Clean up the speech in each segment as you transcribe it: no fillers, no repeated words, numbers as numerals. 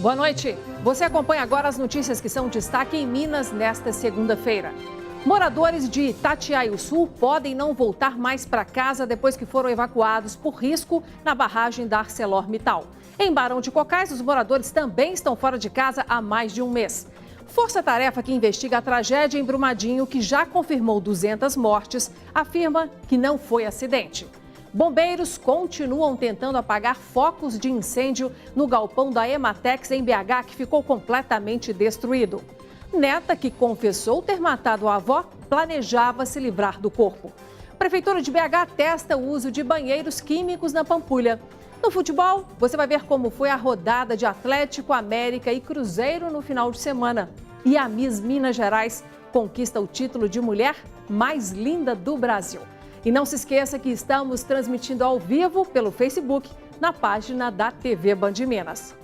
Boa noite. Você acompanha agora as notícias que são destaque em Minas nesta segunda-feira. Moradores de Itatiaiuçu podem não voltar mais para casa depois que foram evacuados por risco na barragem da ArcelorMittal. Em Barão de Cocais, os moradores também estão fora de casa há mais de um mês. Força-tarefa que investiga a tragédia em Brumadinho, que já confirmou 200 mortes, afirma que não foi acidente. Bombeiros continuam tentando apagar focos de incêndio no galpão da Ematex em BH, que ficou completamente destruído. Neta, que confessou ter matado a avó, planejava se livrar do corpo. Prefeitura de BH testa o uso de banheiros químicos na Pampulha. No futebol, você vai ver como foi a rodada de Atlético, América e Cruzeiro no final de semana. E a Miss Minas Gerais conquista o título de mulher mais linda do Brasil. E não se esqueça que estamos transmitindo ao vivo pelo Facebook, na página da TV Band Minas.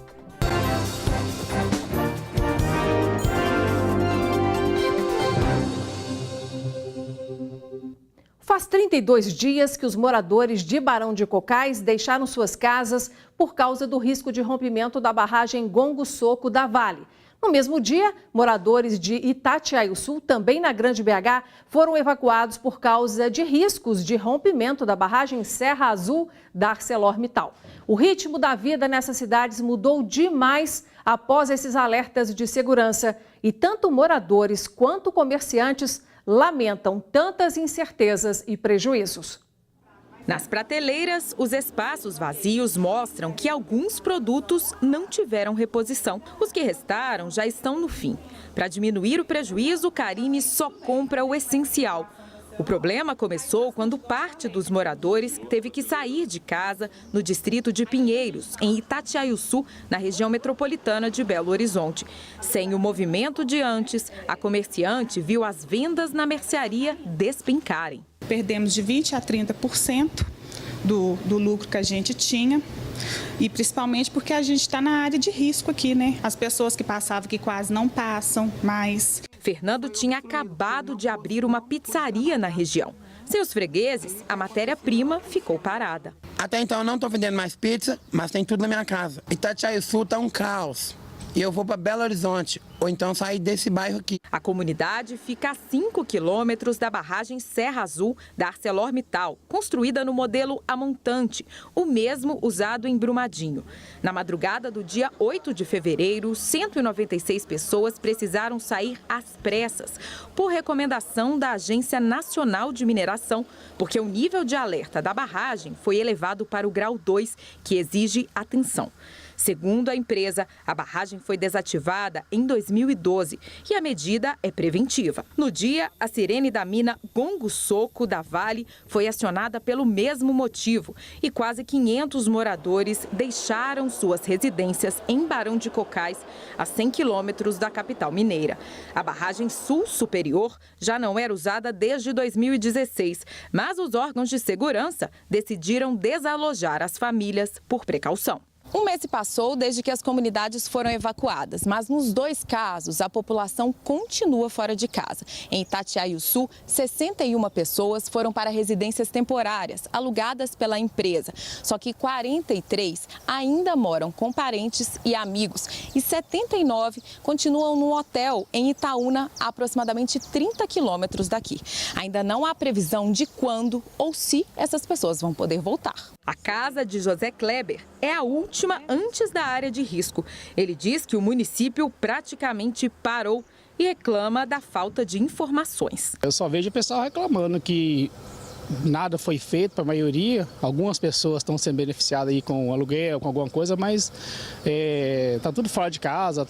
Faz 32 dias que os moradores de Barão de Cocais deixaram suas casas por causa do risco de rompimento da barragem Gongo Soco da Vale. No mesmo dia, moradores de Itatiaiuçu, também na Grande BH, foram evacuados por causa de riscos de rompimento da barragem Serra Azul da ArcelorMittal. O ritmo da vida nessas cidades mudou demais após esses alertas de segurança e tanto moradores quanto comerciantes lamentam tantas incertezas e prejuízos. Nas prateleiras, os espaços vazios mostram que alguns produtos não tiveram reposição. Os que restaram já estão no fim. Para diminuir o prejuízo, Karine só compra o essencial. O problema começou quando parte dos moradores teve que sair de casa no distrito de Pinheiros, em Itatiaiuçu, na região metropolitana de Belo Horizonte. Sem o movimento de antes, a comerciante viu as vendas na mercearia despencarem. Perdemos de 20% a 30% do lucro que a gente tinha, e principalmente porque a gente está na área de risco aqui, né? As pessoas que passavam aqui quase não passam mais. Fernando tinha acabado de abrir uma pizzaria na região. Sem os fregueses, a matéria-prima ficou parada. Até então eu não estou vendendo mais pizza, mas tem tudo na minha casa. Itatiaiuçu está um caos. E eu vou para Belo Horizonte, ou então sair desse bairro aqui. A comunidade fica a 5 quilômetros da barragem Serra Azul da ArcelorMittal, construída no modelo a montante, o mesmo usado em Brumadinho. Na madrugada do dia 8 de fevereiro, 196 pessoas precisaram sair às pressas, por recomendação da Agência Nacional de Mineração, porque o nível de alerta da barragem foi elevado para o grau 2, que exige atenção. Segundo a empresa, a barragem foi desativada em 2012 e a medida é preventiva. No dia, a sirene da mina Gongo Soco da Vale foi acionada pelo mesmo motivo e quase 500 moradores deixaram suas residências em Barão de Cocais, a 100 quilômetros da capital mineira. A barragem Sul Superior já não era usada desde 2016, mas os órgãos de segurança decidiram desalojar as famílias por precaução. Um mês se passou desde que as comunidades foram evacuadas, mas nos dois casos a população continua fora de casa. Em Itatiaiuçu, 61 pessoas foram para residências temporárias, alugadas pela empresa. Só que 43 ainda moram com parentes e amigos e 79 continuam no hotel em Itaúna, a aproximadamente 30 quilômetros daqui. Ainda não há previsão de quando ou se essas pessoas vão poder voltar. A casa de José Kleber é a última antes da área de risco. Ele diz que o município praticamente parou e reclama da falta de informações. Eu só vejo o pessoal reclamando que nada foi feito para a maioria. Algumas pessoas estão sendo beneficiadas aí com aluguel, com alguma coisa, mas tá tudo fora de casa,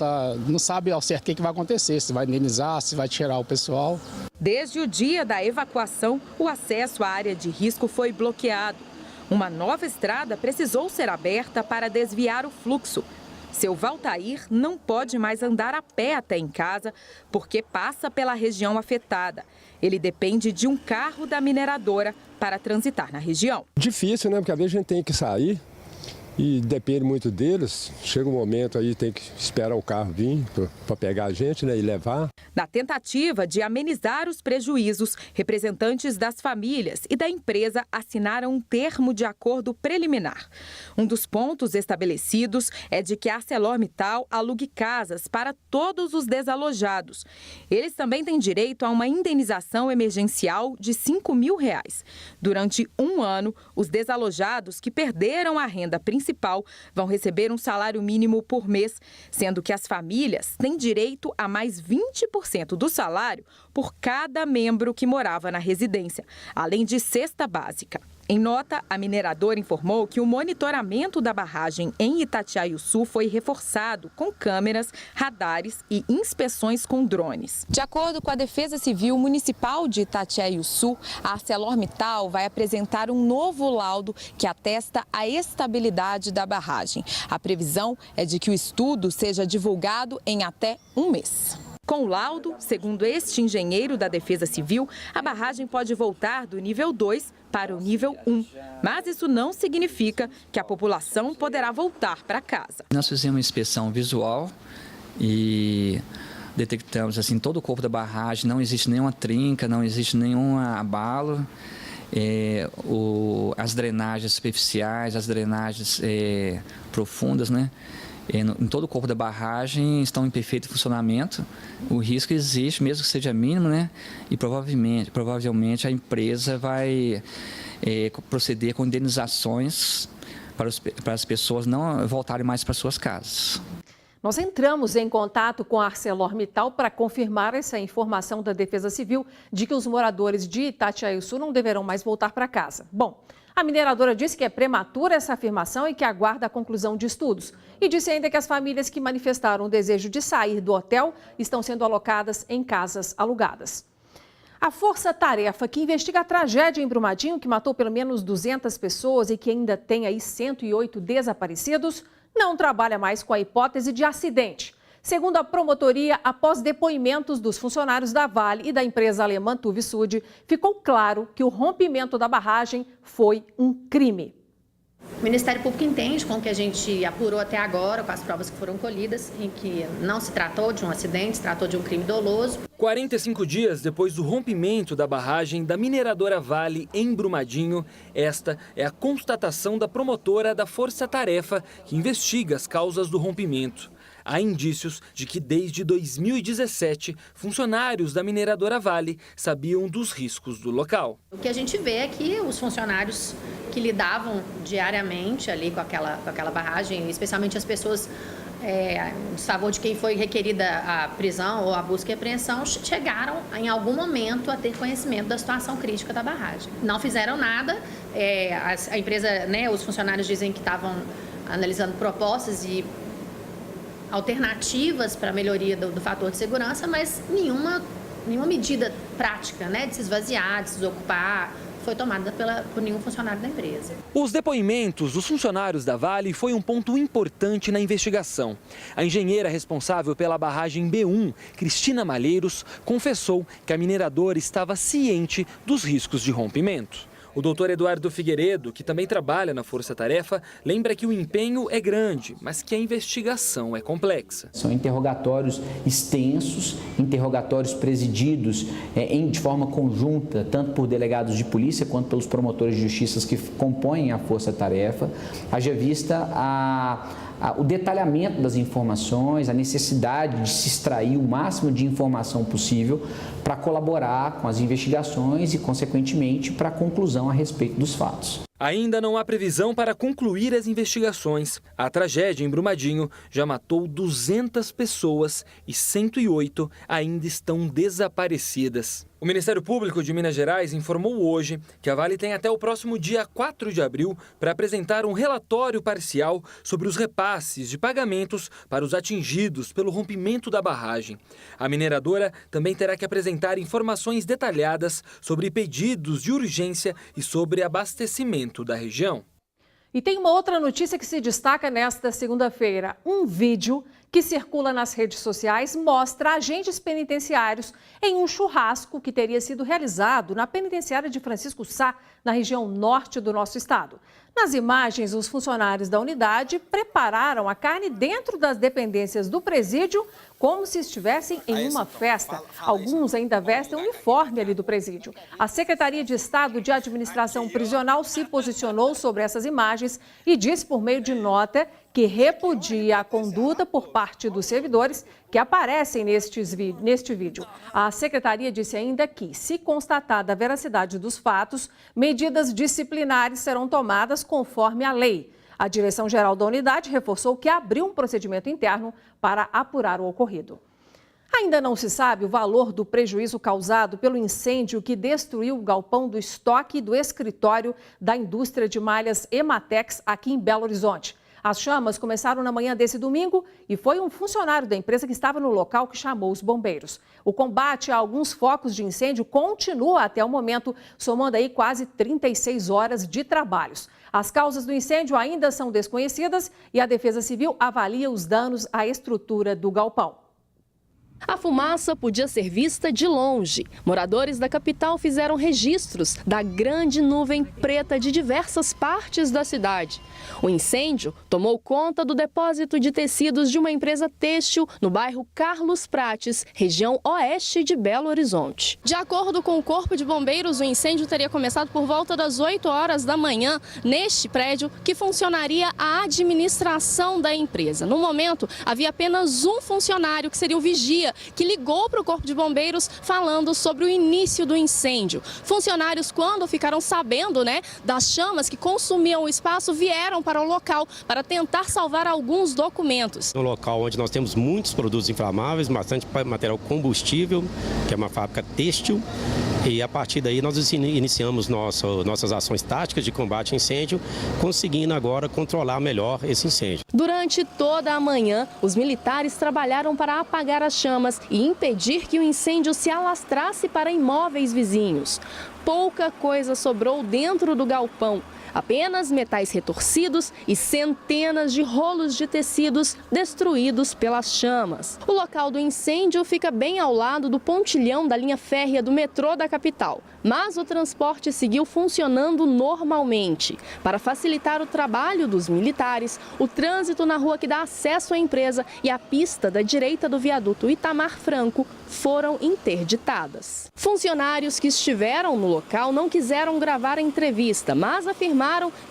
não sabe ao certo o que vai acontecer, se vai indenizar, se vai tirar o pessoal. Desde o dia da evacuação, o acesso à área de risco foi bloqueado. Uma nova estrada precisou ser aberta para desviar o fluxo. Seu Valtair não pode mais andar a pé até em casa porque passa pela região afetada. Ele depende de um carro da mineradora para transitar na região. Difícil, né? Porque às vezes a gente tem que sair e depende muito deles. Chega um momento aí, tem que esperar o carro vir para pegar a gente, né, e levar. Na tentativa de amenizar os prejuízos, representantes das famílias e da empresa assinaram um termo de acordo preliminar. Um dos pontos estabelecidos é de que a ArcelorMittal alugue casas para todos os desalojados. Eles também têm direito a uma indenização emergencial de R$5 mil. Durante um ano, os desalojados que perderam a renda principal vão receber um salário mínimo por mês, sendo que as famílias têm direito a mais 20% do salário por cada membro que morava na residência, além de cesta básica. Em nota, a mineradora informou que o monitoramento da barragem em Itatiaiuçu foi reforçado com câmeras, radares e inspeções com drones. De acordo com a Defesa Civil Municipal de Itatiaiuçu, a ArcelorMittal vai apresentar um novo laudo que atesta a estabilidade da barragem. A previsão é de que o estudo seja divulgado em até um mês. Com o laudo, segundo este engenheiro da Defesa Civil, a barragem pode voltar do nível 2 para o nível 1. Mas isso não significa que a população poderá voltar para casa. Nós fizemos uma inspeção visual e detectamos assim, todo o corpo da barragem, não existe nenhuma trinca, não existe nenhum abalo. As drenagens superficiais, as drenagens profundas, né? Em todo o corpo da barragem estão em perfeito funcionamento. O risco existe, mesmo que seja mínimo, né? E provavelmente a empresa vai proceder com indenizações para as pessoas não voltarem mais para suas casas. Nós entramos em contato com a ArcelorMittal para confirmar essa informação da Defesa Civil de que os moradores de Itatiaiuçu não deverão mais voltar para casa. Bom, a mineradora disse que é prematura essa afirmação e que aguarda a conclusão de estudos. E disse ainda que as famílias que manifestaram o desejo de sair do hotel estão sendo alocadas em casas alugadas. A força-tarefa que investiga a tragédia em Brumadinho, que matou pelo menos 200 pessoas e que ainda tem aí 108 desaparecidos, não trabalha mais com a hipótese de acidente. Segundo a promotoria, após depoimentos dos funcionários da Vale e da empresa alemã Tuvisud, ficou claro que o rompimento da barragem foi um crime. O Ministério Público entende, com o que a gente apurou até agora, com as provas que foram colhidas, em que não se tratou de um acidente, se tratou de um crime doloso. 45 dias depois do rompimento da barragem da mineradora Vale em Brumadinho, esta é a constatação da promotora da Força Tarefa, que investiga as causas do rompimento. Há indícios de que desde 2017, funcionários da mineradora Vale sabiam dos riscos do local. O que a gente vê é que os funcionários que lidavam diariamente ali com aquela barragem, especialmente as pessoas em favor de quem foi requerida a prisão ou a busca e apreensão, chegaram em algum momento a ter conhecimento da situação crítica da barragem. Não fizeram nada, a empresa, né, os funcionários dizem que estavam analisando propostas e alternativas para a melhoria do fator de segurança, mas nenhuma medida prática, né, de se esvaziar, de se desocupar, foi tomada por nenhum funcionário da empresa. Os depoimentos dos funcionários da Vale foi um ponto importante na investigação. A engenheira responsável pela barragem B1, Cristina Malheiros, confessou que a mineradora estava ciente dos riscos de rompimento. O doutor Eduardo Figueiredo, que também trabalha na Força Tarefa, lembra que o empenho é grande, mas que a investigação é complexa. São interrogatórios extensos, interrogatórios presididos de forma conjunta, tanto por delegados de polícia quanto pelos promotores de justiça que compõem a Força Tarefa, haja vista o detalhamento das informações, a necessidade de se extrair o máximo de informação possível para colaborar com as investigações e, consequentemente, para a conclusão a respeito dos fatos. Ainda não há previsão para concluir as investigações. A tragédia em Brumadinho já matou 200 pessoas e 108 ainda estão desaparecidas. O Ministério Público de Minas Gerais informou hoje que a Vale tem até o próximo dia 4 de abril para apresentar um relatório parcial sobre os repasses de pagamentos para os atingidos pelo rompimento da barragem. A mineradora também terá que apresentar informações detalhadas sobre pedidos de urgência e sobre abastecimento da região. E tem uma outra notícia que se destaca nesta segunda-feira. Um vídeo que circula nas redes sociais mostra agentes penitenciários em um churrasco que teria sido realizado na penitenciária de Francisco Sá, na região norte do nosso estado. Nas imagens, os funcionários da unidade prepararam a carne dentro das dependências do presídio como se estivessem em uma festa. Alguns ainda vestem o uniforme ali do presídio. A Secretaria de Estado de Administração Prisional se posicionou sobre essas imagens e disse por meio de nota que repudia a conduta por parte dos servidores que aparecem neste vídeo. A Secretaria disse ainda que, se constatada a veracidade dos fatos, medidas disciplinares serão tomadas conforme a lei. A direção-geral da unidade reforçou que abriu um procedimento interno para apurar o ocorrido. Ainda não se sabe o valor do prejuízo causado pelo incêndio que destruiu o galpão do estoque do escritório da indústria de malhas Ematex aqui em Belo Horizonte. As chamas começaram na manhã desse domingo e foi um funcionário da empresa que estava no local que chamou os bombeiros. O combate a alguns focos de incêndio continua até o momento, somando aí quase 36 horas de trabalhos. As causas do incêndio ainda são desconhecidas e a Defesa Civil avalia os danos à estrutura do galpão. A fumaça podia ser vista de longe. Moradores da capital fizeram registros da grande nuvem preta de diversas partes da cidade. O incêndio tomou conta do depósito de tecidos de uma empresa têxtil no bairro Carlos Prates, região oeste de Belo Horizonte. De acordo com o Corpo de Bombeiros, o incêndio teria começado por volta das 8 horas da manhã neste prédio que funcionaria a administração da empresa. No momento, havia apenas um funcionário que seria o vigia, que ligou para o Corpo de Bombeiros falando sobre o início do incêndio. Funcionários, quando ficaram sabendo, das chamas que consumiam o espaço, vieram para o local para tentar salvar alguns documentos. Um local onde nós temos muitos produtos inflamáveis, bastante material combustível, que é uma fábrica têxtil. E a partir daí nós iniciamos nossas ações táticas de combate a incêndio, conseguindo agora controlar melhor esse incêndio. Durante toda a manhã, os militares trabalharam para apagar as chamas e impedir que o incêndio se alastrasse para imóveis vizinhos. Pouca coisa sobrou dentro do galpão. Apenas metais retorcidos e centenas de rolos de tecidos destruídos pelas chamas. O local do incêndio fica bem ao lado do pontilhão da linha férrea do metrô da capital, mas o transporte seguiu funcionando normalmente. Para facilitar o trabalho dos militares, o trânsito na rua que dá acesso à empresa e a pista da direita do viaduto Itamar Franco foram interditadas. Funcionários que estiveram no local não quiseram gravar a entrevista, mas afirmaram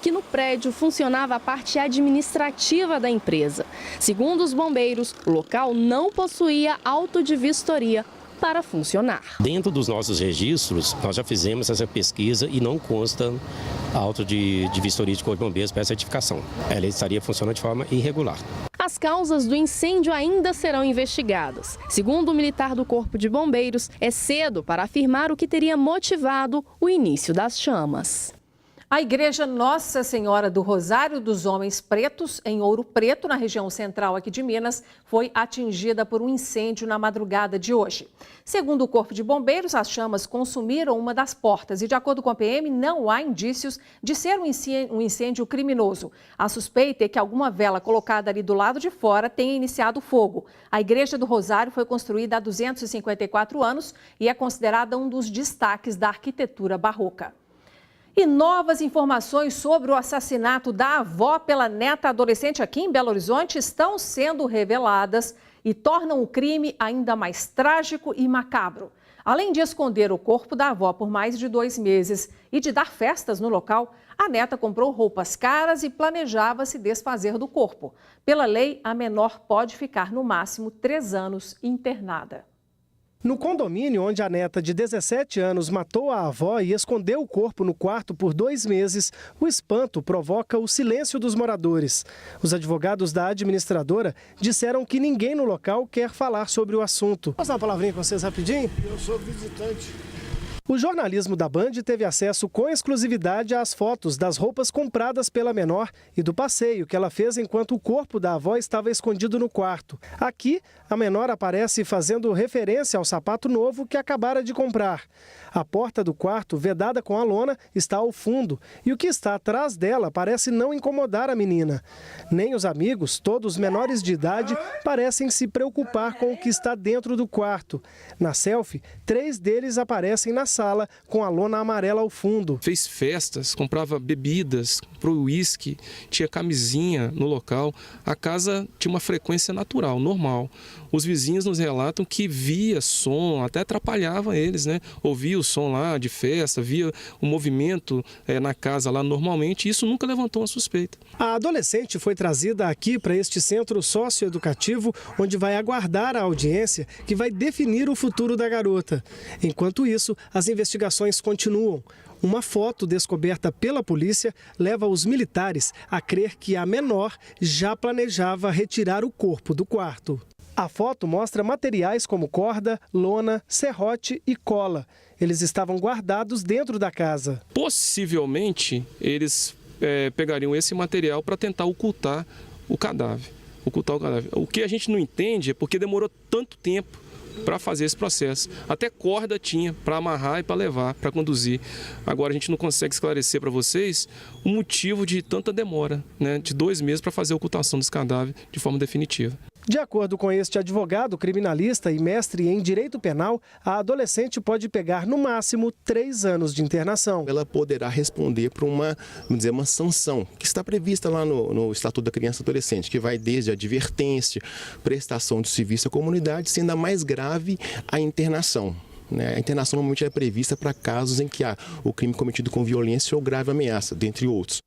que no prédio funcionava a parte administrativa da empresa. Segundo os bombeiros, o local não possuía auto de vistoria para funcionar. Dentro dos nossos registros, nós já fizemos essa pesquisa e não consta auto de vistoria de Corpo de Bombeiros para certificação. Ela estaria funcionando de forma irregular. As causas do incêndio ainda serão investigadas. Segundo o militar do Corpo de Bombeiros, é cedo para afirmar o que teria motivado o início das chamas. A Igreja Nossa Senhora do Rosário dos Homens Pretos, em Ouro Preto, na região central aqui de Minas, foi atingida por um incêndio na madrugada de hoje. Segundo o Corpo de Bombeiros, as chamas consumiram uma das portas e, de acordo com a PM, não há indícios de ser um incêndio criminoso. A suspeita é que alguma vela colocada ali do lado de fora tenha iniciado o fogo. A Igreja do Rosário foi construída há 254 anos e é considerada um dos destaques da arquitetura barroca. E novas informações sobre o assassinato da avó pela neta adolescente aqui em Belo Horizonte estão sendo reveladas e tornam o crime ainda mais trágico e macabro. Além de esconder o corpo da avó por mais de 2 meses e de dar festas no local, a neta comprou roupas caras e planejava se desfazer do corpo. Pela lei, a menor pode ficar no máximo 3 anos internada. No condomínio onde a neta de 17 anos matou a avó e escondeu o corpo no quarto por 2 meses, o espanto provoca o silêncio dos moradores. Os advogados da administradora disseram que ninguém no local quer falar sobre o assunto. Posso dar uma palavrinha com vocês rapidinho? Eu sou visitante. O jornalismo da Band teve acesso com exclusividade às fotos das roupas compradas pela menor e do passeio que ela fez enquanto o corpo da avó estava escondido no quarto. Aqui, a menor aparece fazendo referência ao sapato novo que acabara de comprar. A porta do quarto, vedada com a lona, está ao fundo e o que está atrás dela parece não incomodar a menina. Nem os amigos, todos menores de idade, parecem se preocupar com o que está dentro do quarto. Na selfie, 3 deles aparecem na sala com a lona amarela ao fundo. Fez festas, comprava bebidas, comprou uísque, tinha camisinha no local. A casa tinha uma frequência natural, normal. Os vizinhos nos relatam que via som, até atrapalhava eles, né? Ouvia o som lá de festa, via o movimento na casa lá normalmente, e isso nunca levantou uma suspeita. A adolescente foi trazida aqui para este centro socioeducativo, onde vai aguardar a audiência que vai definir o futuro da garota. Enquanto isso, as investigações continuam. Uma foto descoberta pela polícia leva os militares a crer que a menor já planejava retirar o corpo do quarto. A foto mostra materiais como corda, lona, serrote e cola. Eles estavam guardados dentro da casa. Possivelmente, eles pegariam esse material para tentar ocultar o cadáver. O que a gente não entende é porque demorou tanto tempo para fazer esse processo. Até corda tinha para amarrar e para levar, para conduzir. Agora a gente não consegue esclarecer para vocês o motivo de tanta demora, né, de 2 meses para fazer a ocultação desse cadáver de forma definitiva. De acordo com este advogado criminalista e mestre em direito penal, a adolescente pode pegar no máximo 3 anos de internação. Ela poderá responder por uma sanção que está prevista lá no Estatuto da Criança e Adolescente, que vai desde advertência, prestação de serviço à comunidade, sendo a mais grave a internação. A internação normalmente é prevista para casos em que há o crime cometido com violência ou grave ameaça, dentre outros.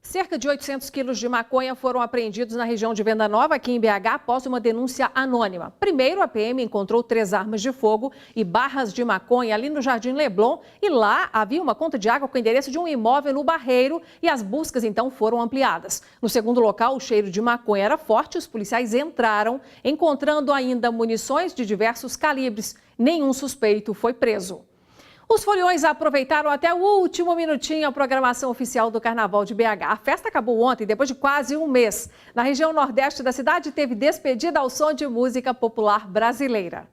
Cerca de 800 quilos de maconha foram apreendidos na região de Venda Nova, aqui em BH, após uma denúncia anônima. Primeiro, a PM encontrou 3 armas de fogo e barras de maconha ali no Jardim Leblon. E lá havia uma conta de água com o endereço de um imóvel no Barreiro e as buscas então foram ampliadas. No segundo local, o cheiro de maconha era forte. Os policiais entraram, encontrando ainda munições de diversos calibres. Nenhum suspeito foi preso. Os foliões aproveitaram até o último minutinho a programação oficial do Carnaval de BH. A festa acabou ontem, depois de quase um mês. Na região nordeste da cidade, teve despedida ao som de música popular brasileira.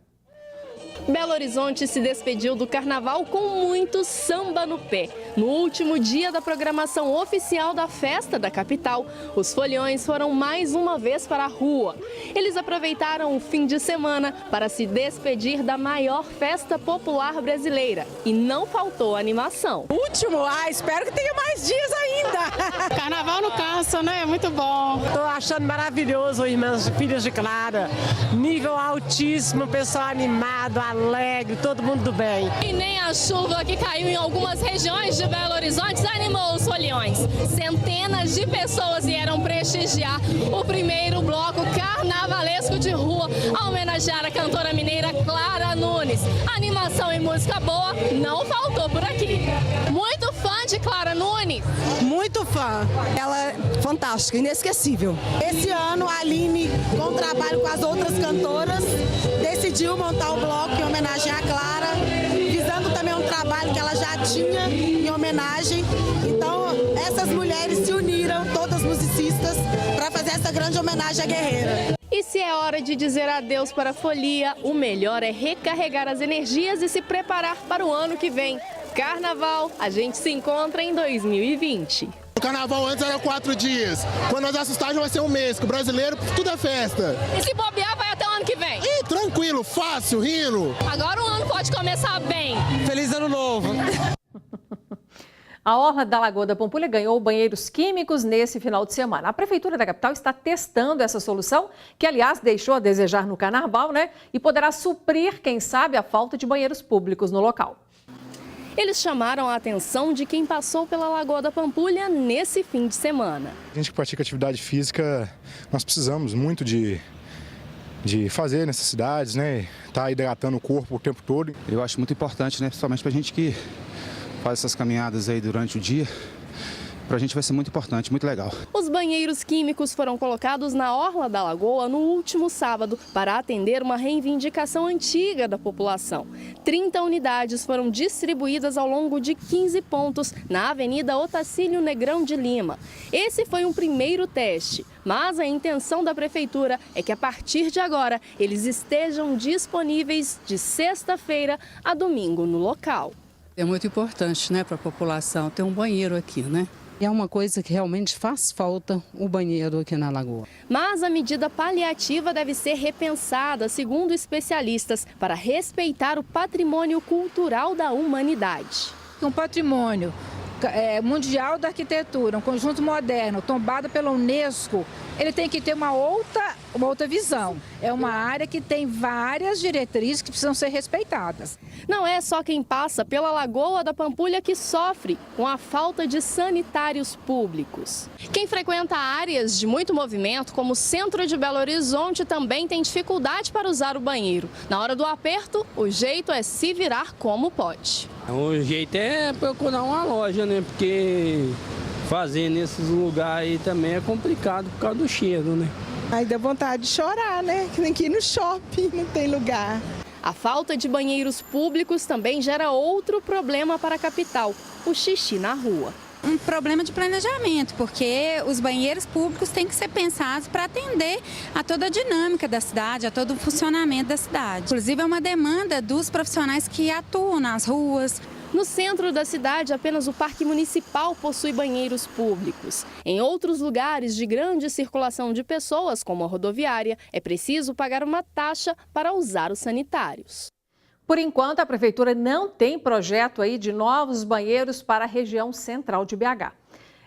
Belo Horizonte se despediu do carnaval com muito samba no pé. No último dia da programação oficial da festa da capital, os foliões foram mais uma vez para a rua. Eles aproveitaram o fim de semana para se despedir da maior festa popular brasileira. E não faltou animação. Último? Espero que tenha mais dias ainda. Carnaval não cansa, né? Muito bom. Estou achando maravilhoso, irmãs Filhas de Clara. Nível altíssimo, pessoal animado, alegre, todo mundo do bem. E nem a chuva que caiu em algumas regiões de Belo Horizonte desanimou os foliões. Centenas de pessoas vieram prestigiar o primeiro bloco carnavalesco de rua a homenagear a cantora mineira Clara Nunes. Animação e música boa não faltou por aqui. Muito fã de Clara Nunes? Muito fã. Ela é fantástica, inesquecível. Esse ano a Aline, com trabalho com as outras cantoras, decidiu montar o bloco em homenagem à Clara, visando também um trabalho que ela já tinha em homenagem. Então, essas mulheres se uniram, todas musicistas, para fazer essa grande homenagem à guerreira. E se é hora de dizer adeus para a folia, o melhor é recarregar as energias e se preparar para o ano que vem. Carnaval, a gente se encontra em 2020. O carnaval antes era 4 dias. Quando nós assustarmos vai ser um mês, que o brasileiro tudo é festa. E se bobear vai até o ano que vem? Ih, tranquilo, fácil, rindo. Agora o ano pode começar bem. Feliz ano novo. A orla da Lagoa da Pampulha ganhou banheiros químicos nesse final de semana. A Prefeitura da capital está testando essa solução, que aliás deixou a desejar no carnaval, né? E poderá suprir, quem sabe, a falta de banheiros públicos no local. Eles chamaram a atenção de quem passou pela Lagoa da Pampulha nesse fim de semana. A gente que pratica atividade física, nós precisamos muito de fazer necessidades, né? Tá hidratando o corpo o tempo todo. Eu acho muito importante, né? Principalmente para a gente que faz essas caminhadas aí durante o dia. Para a gente vai ser muito importante, muito legal. Os banheiros químicos foram colocados na orla da Lagoa no último sábado para atender uma reivindicação antiga da população. 30 unidades foram distribuídas ao longo de 15 pontos na Avenida Otacílio Negrão de Lima. Esse foi um primeiro teste, mas a intenção da Prefeitura é que a partir de agora eles estejam disponíveis de sexta-feira a domingo no local. É muito importante, né, para a população ter um banheiro aqui, né? É uma coisa que realmente faz falta o banheiro aqui na Lagoa. Mas a medida paliativa deve ser repensada, segundo especialistas, para respeitar o patrimônio cultural da humanidade. Um patrimônio mundial da arquitetura, um conjunto moderno, tombado pela Unesco, ele tem que ter uma outra visão. É uma área que tem várias diretrizes que precisam ser respeitadas. Não é só quem passa pela Lagoa da Pampulha que sofre com a falta de sanitários públicos. Quem frequenta áreas de muito movimento, como o centro de Belo Horizonte, também tem dificuldade para usar o banheiro. Na hora do aperto, o jeito é se virar como pode. O jeito é procurar uma loja, né? Porque fazer nesses lugares aí também é complicado por causa do cheiro, né? Aí dá vontade de chorar, né? Que nem aqui no shopping não tem lugar. A falta de banheiros públicos também gera outro problema para a capital, o xixi na rua. Um problema de planejamento, porque os banheiros públicos têm que ser pensados para atender a toda a dinâmica da cidade, a todo o funcionamento da cidade. Inclusive, é uma demanda dos profissionais que atuam nas ruas. No centro da cidade, apenas o Parque Municipal possui banheiros públicos. Em outros lugares de grande circulação de pessoas, como a rodoviária, é preciso pagar uma taxa para usar os sanitários. Por enquanto, a Prefeitura não tem projeto aí de novos banheiros para a região central de BH.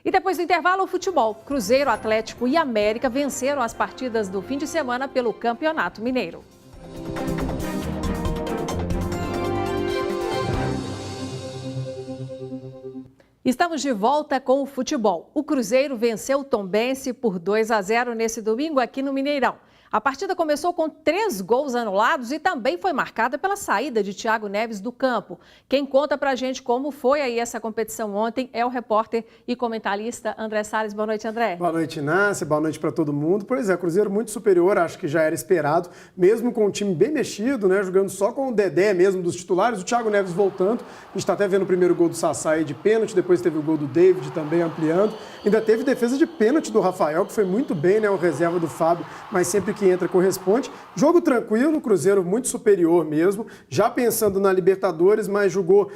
E depois do intervalo, o futebol. Cruzeiro, Atlético e América venceram as partidas do fim de semana pelo Campeonato Mineiro. Estamos de volta com o futebol. O Cruzeiro venceu o Tombense por 2-0 nesse domingo aqui no Mineirão. A partida começou com 3 gols anulados e também foi marcada pela saída de Thiago Neves do campo. Quem conta pra gente como foi aí essa competição ontem é o repórter e comentarista André Salles. Boa noite, André. Boa noite, Inácia. Boa noite para todo mundo. Pois é, Cruzeiro muito superior, acho que já era esperado, mesmo com o time bem mexido, né, jogando só com o Dedé mesmo dos titulares, o Thiago Neves voltando. A gente está até vendo o primeiro gol do Sassá aí de pênalti, depois teve o gol do David também ampliando. Ainda teve defesa de pênalti do Rafael, que foi muito bem, né, o reserva do Fábio, mas sempre que entra corresponde. Jogo tranquilo, o Cruzeiro muito superior mesmo, já pensando na Libertadores, mas jogou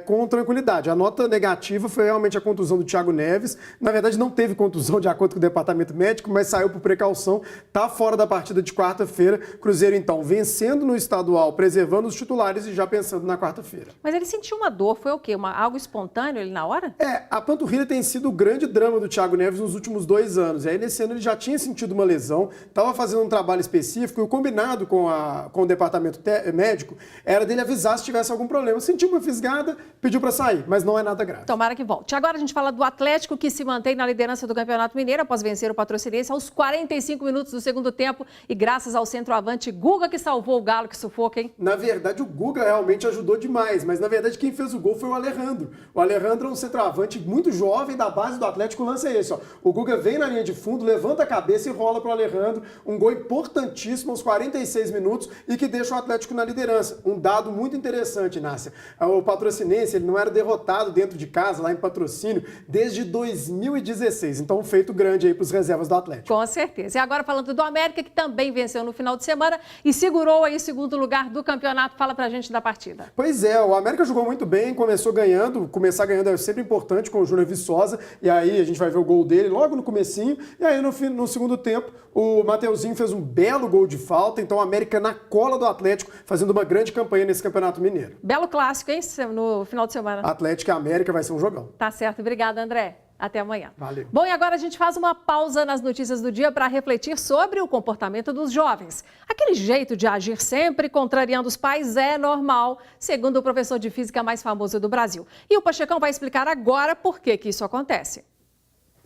com tranquilidade. A nota negativa foi realmente a contusão do Thiago Neves. Na verdade, não teve contusão de acordo com o departamento médico, mas saiu por precaução, tá fora da partida de quarta-feira. Cruzeiro, então, vencendo no estadual, preservando os titulares e já pensando na quarta-feira. Mas ele sentiu uma dor, foi o quê? Algo espontâneo ali na hora? A panturrilha tem sido o grande drama do Thiago Neves nos últimos 2 anos. E aí, nesse ano, ele já tinha sentido uma lesão, estava fazendo um trabalho específico e o combinado com o departamento médico era dele avisar se tivesse algum problema. Sentiu uma fisgada, pediu para sair, mas não é nada grave. Tomara que volte. Agora a gente fala do Atlético, que se mantém na liderança do Campeonato Mineiro após vencer o Patrocinense aos 45 minutos do segundo tempo e graças ao centroavante Guga que salvou o Galo, que sufoca, hein? Na verdade, o Guga realmente ajudou demais, mas na verdade quem fez o gol foi o Alejandro. O Alejandro é um centroavante muito jovem da base do Atlético, o lance é esse, ó. O Guga vem na linha de fundo, levanta a cabeça e rola para o Alejandro, um gol importantíssimo aos 46 minutos e que deixa o Atlético na liderança. Um dado muito interessante, Nácia. O Patrocinense, ele não era derrotado dentro de casa, lá em Patrocínio, desde 2016. Então, um feito grande aí para os reservas do Atlético. Com certeza. E agora falando do América, que também venceu no final de semana e segurou aí o segundo lugar do campeonato. Fala pra gente da partida. Pois é, o América jogou muito bem, começou ganhando. Começar ganhando é sempre importante com o Júnior Viçosa. E aí a gente vai ver o gol dele logo no comecinho. E aí no segundo tempo, o Mateuzinho fez um belo gol de falta. Então o América na cola do Atlético, fazendo uma grande campanha nesse Campeonato Mineiro. Belo clássico, hein, no final de semana. Atlético e América vai ser um jogão. Tá certo. Obrigada, André. Até amanhã. Valeu. Bom, e agora a gente faz uma pausa nas notícias do dia para refletir sobre o comportamento dos jovens. Aquele jeito de agir sempre contrariando os pais é normal, segundo o professor de física mais famoso do Brasil. E o Pachecão vai explicar agora por que isso acontece.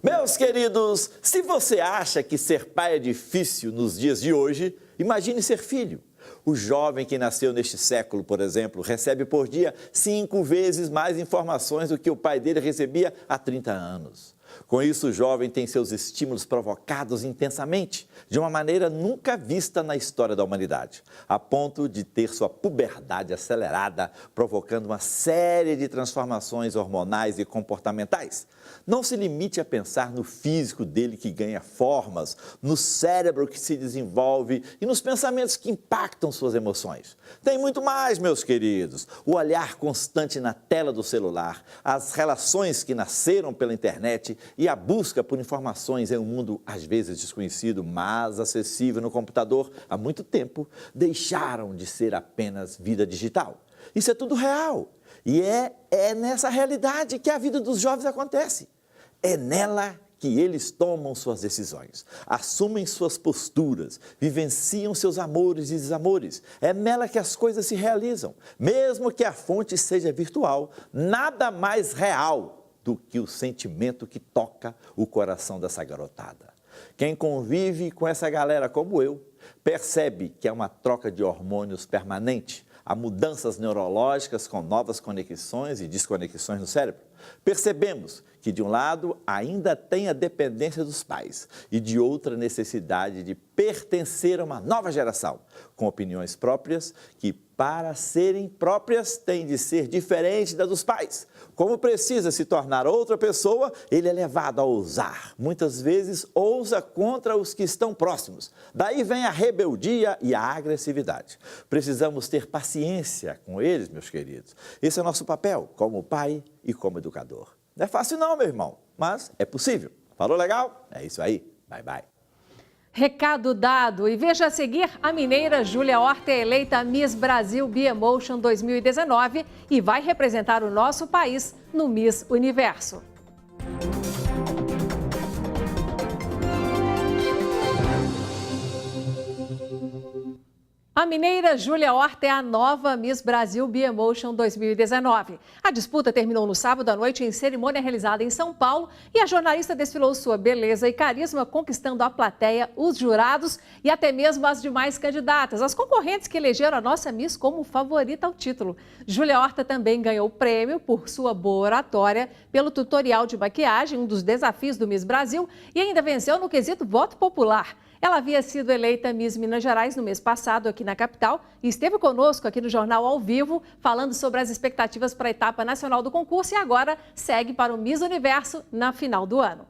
Meus queridos, se você acha que ser pai é difícil nos dias de hoje, imagine ser filho. O jovem que nasceu neste século, por exemplo, recebe por dia 5 vezes mais informações do que o pai dele recebia há 30 anos. Com isso, o jovem tem seus estímulos provocados intensamente, de uma maneira nunca vista na história da humanidade, a ponto de ter sua puberdade acelerada, provocando uma série de transformações hormonais e comportamentais. Não se limite a pensar no físico dele que ganha formas, no cérebro que se desenvolve e nos pensamentos que impactam suas emoções. Tem muito mais, meus queridos. O olhar constante na tela do celular, as relações que nasceram pela internet e a busca por informações em um mundo às vezes desconhecido, mas acessível no computador há muito tempo, deixaram de ser apenas vida digital. Isso é tudo real. E é nessa realidade que a vida dos jovens acontece. É nela que eles tomam suas decisões, assumem suas posturas, vivenciam seus amores e desamores. É nela que as coisas se realizam. Mesmo que a fonte seja virtual, nada mais real do que o sentimento que toca o coração dessa garotada. Quem convive com essa galera como eu, percebe que é uma troca de hormônios permanente, há mudanças neurológicas com novas conexões e desconexões no cérebro. Percebemos que, de um lado, ainda tem a dependência dos pais e, de outra, a necessidade de pertencer a uma nova geração, com opiniões próprias que, para serem próprias, têm de ser diferentes das dos pais. Como precisa se tornar outra pessoa, ele é levado a ousar. Muitas vezes, ousa contra os que estão próximos. Daí vem a rebeldia e a agressividade. Precisamos ter paciência com eles, meus queridos. Esse é o nosso papel como pai e como educador. Não é fácil não, meu irmão, mas é possível. Falou legal? É isso aí. Bye, bye. Recado dado. E veja a seguir, a mineira Júlia Horta é eleita Miss Brasil Biemotion 2019 e vai representar o nosso país no Miss Universo. A mineira Júlia Horta é a nova Miss Brasil Biemotion 2019. A disputa terminou no sábado à noite em cerimônia realizada em São Paulo e a jornalista desfilou sua beleza e carisma, conquistando a plateia, os jurados e até mesmo as demais candidatas, as concorrentes que elegeram a nossa Miss como favorita ao título. Júlia Horta também ganhou o prêmio por sua boa oratória, pelo tutorial de maquiagem, um dos desafios do Miss Brasil, e ainda venceu no quesito voto popular. Ela havia sido eleita Miss Minas Gerais no mês passado aqui na capital e esteve conosco aqui no Jornal ao Vivo, falando sobre as expectativas para a etapa nacional do concurso e agora segue para o Miss Universo na final do ano.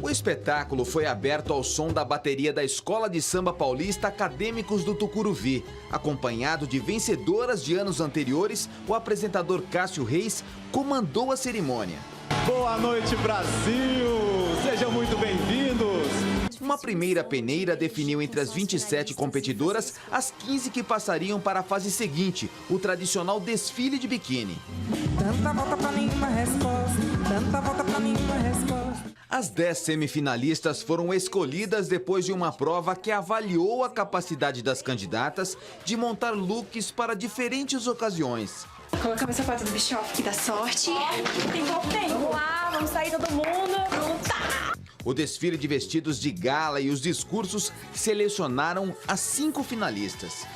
O espetáculo foi aberto ao som da bateria da Escola de Samba Paulista Acadêmicos do Tucuruvi. Acompanhado de vencedoras de anos anteriores, o apresentador Cássio Reis comandou a cerimônia. Boa noite, Brasil! Sejam muito bem-vindos! Uma primeira peneira definiu entre as 27 competidoras as 15 que passariam para a fase seguinte, o tradicional desfile de biquíni. Tanta volta pra nenhuma resposta, tanta volta pra nenhuma resposta. As 10 semifinalistas foram escolhidas depois de uma prova que avaliou a capacidade das candidatas de montar looks para diferentes ocasiões. Colocar meu sapato do Bischoff que dá sorte. Tem pouco tempo. Vamos lá, vamos sair todo mundo. O desfile de vestidos de gala e os discursos selecionaram as 5 finalistas.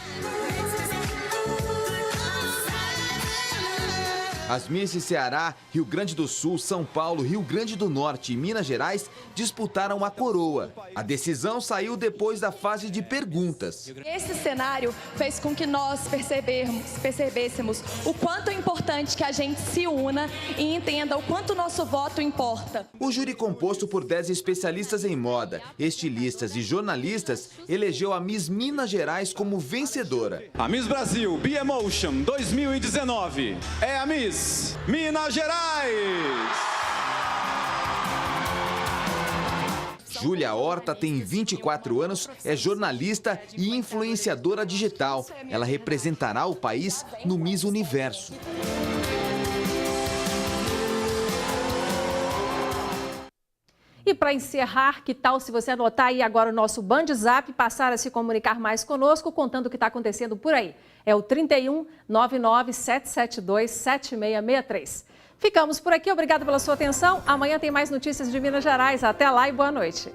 As Misses Ceará, Rio Grande do Sul, São Paulo, Rio Grande do Norte e Minas Gerais disputaram a coroa. A decisão saiu depois da fase de perguntas. Esse cenário fez com que nós percebêssemos o quanto é importante que a gente se una e entenda o quanto o nosso voto importa. O júri, composto por 10 especialistas em moda, estilistas e jornalistas, elegeu a Miss Minas Gerais como vencedora. A Miss Brasil Biemotion 2019 é a Miss Minas Gerais! Júlia Horta tem 24 anos, é jornalista e influenciadora digital. Ela representará o país no Miss Universo. E para encerrar, que tal se você anotar aí agora o nosso Band Zap, passar a se comunicar mais conosco, contando o que está acontecendo por aí. É o 31 99 772 7663. Ficamos por aqui, obrigado pela sua atenção. Amanhã tem mais notícias de Minas Gerais. Até lá e boa noite.